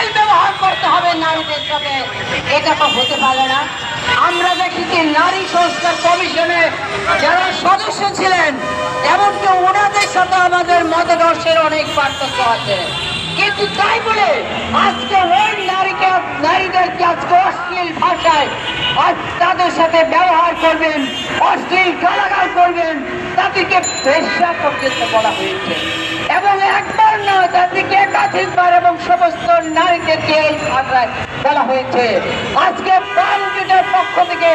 অশ্লীল ব্যবহার করতে হবে নারীদের সাথে, এটা তো হতে পারে না। আমরা দেখেছি নারী সংস্কার কমিশনে যারা সদস্য ছিলেন, এমনকি ওনাদের সাথে আমাদের মতাদর্শের অনেক পার্থক্য আছে, কিন্তু তাই বলে আজকে ওই নারীদেরকে আজকে অশ্লীল ভাষায় তাদের সাথে ব্যবহার করবেন, অশ্লীল গালাগাল করবেন, তাদেরকে বেশ্যা পর্যন্ত বলা হয়েছে। এবং একবার নয়, তাদেরকে একাধিকবার এবং সমস্ত নারীদেরকে এই ভাষায় বলা হয়েছে। আজকে প্রাণ জোটের পক্ষ থেকে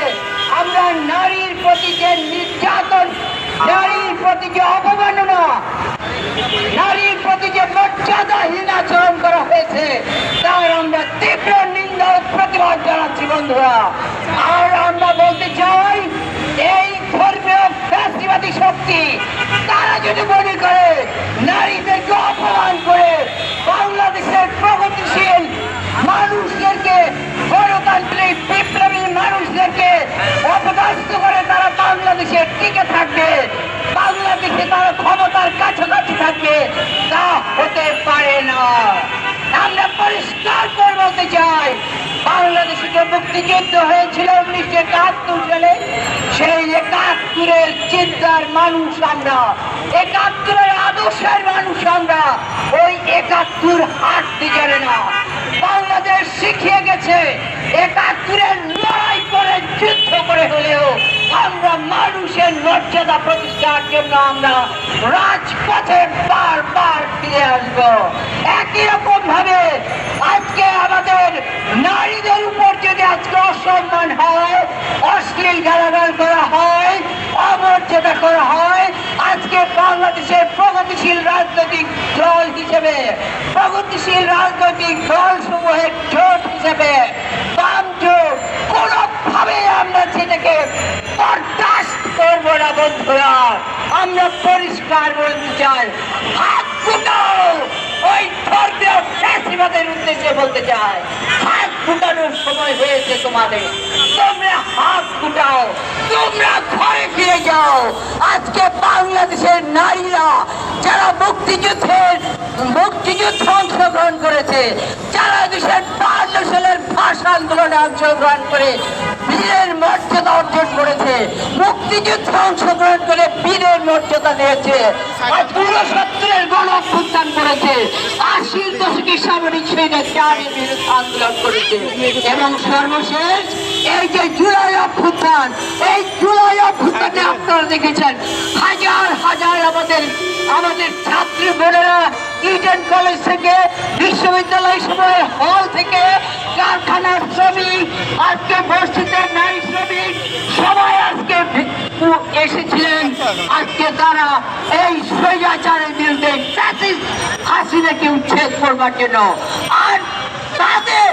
আমরা নারীর প্রতি যে নির্যাতন, নারীর প্রতি যে অবমাননা, নারীর প্রতি যে মর্যাদাহীন আচরণ করা হয়েছে, তার আমরা তীব্র নিন্দা ও প্রতিবাদ জানাচ্ছি বন্ধুরা। আর আমরা বলতে চাই, এই ধর্মীয় ফ্যাসিবাদী শক্তি তারা যদি মনে করে নারীদেরকে অপমান করে বাংলাদেশের প্রগতিশীল মানুষদেরকে, গণতান্ত্রিক বিপ্লবী মানুষদেরকে অপদস্থ করে তারা বাংলাদেশে টিকে থাকবে, বাংলাদেশে তারা ক্ষমতার কাছাকাছি থাকবে, তা হতে পারে না। আমরা পরিষ্কার করে বলতে চাই, বাংলাদেশে যে মুক্তিযুদ্ধ হয়েছিল 1971 সালে, সেই 71-এর চিন্তার মানুষ আমরা, 71-এর আদর্শের মানুষ আমরা। ওই 71 হাঁটতে জানে না। বাংলাদেশ শিখিয়ে গেছে 71-এর লড়াই করে, যুদ্ধ করে হলেও আমরা মানুষের মর্যাদা প্রতিষ্ঠার জন্য আমরা রাজপথে বারবার ফিরে আসবো। একই রকম ভাবে আজকে আমাদের নারীদের উপর যদি আজকে অসম্মান হয়, অশ্লীল গালাগাল করা হয়, অমর্যাদা করা হয়, আজকে বাংলাদেশের প্রগতিশীল রাজনৈতিক দল হিসেবে, প্রগতিশীল রাজনৈতিক দল সমূহের জোট হিসেবে বাম জোট কোনোভাবে আমরা সেটাকে বরদাস্ত করবো না বন্ধুরা। আমরা পরিষ্কার বলতে চাই, হাত ফুটাও। ওই ধর্মীয় ফ্যাসিবাদের উদ্দেশ্যে বলতে চাই, হাত ফুটানোর সময় হয়েছে তোমাদের। তোমরা হাত ফুটাও, তোমরা ঘরে ফিরে যাও। আজকে বাংলাদেশের নারীরা যারা মুক্তিযুদ্ধে অংশগ্রহণ করেছে, যারা 1952 সালের ভাষা আন্দোলনে অংশগ্রহণ করে বীরের মর্যাদা অর্জন করেছে, মুক্তিযুদ্ধে অংশগ্রহণ করে বীরের মর্যাদা নিয়েছে, 1970-এর গণ অভ্যুত্থান করেছে, 80-র দশকে সামরিক স্বৈরাচারের বিরুদ্ধে আন্দোলন করেছে, এবং সর্বশেষ এই যে জুলাই অভ্যুত্থান, এই জুলাই অভ্যুত্থানে আপনারা দেখেছেন হাজার হাজার আমাদের ছাত্রী বোনেরা ইডেন কলেজ থেকে, বিশ্ববিদ্যালয় সময়ের হল থেকে, কারখানার শ্রমিক, আজকে মসজিদের নারী শ্রমিক, সবাই আজকে এসেছিলেন। আজকে তারা এই স্বৈরাচারের বিরুদ্ধে হাসিনাকে উচ্ছেদ করবার জন্য। আর তাদের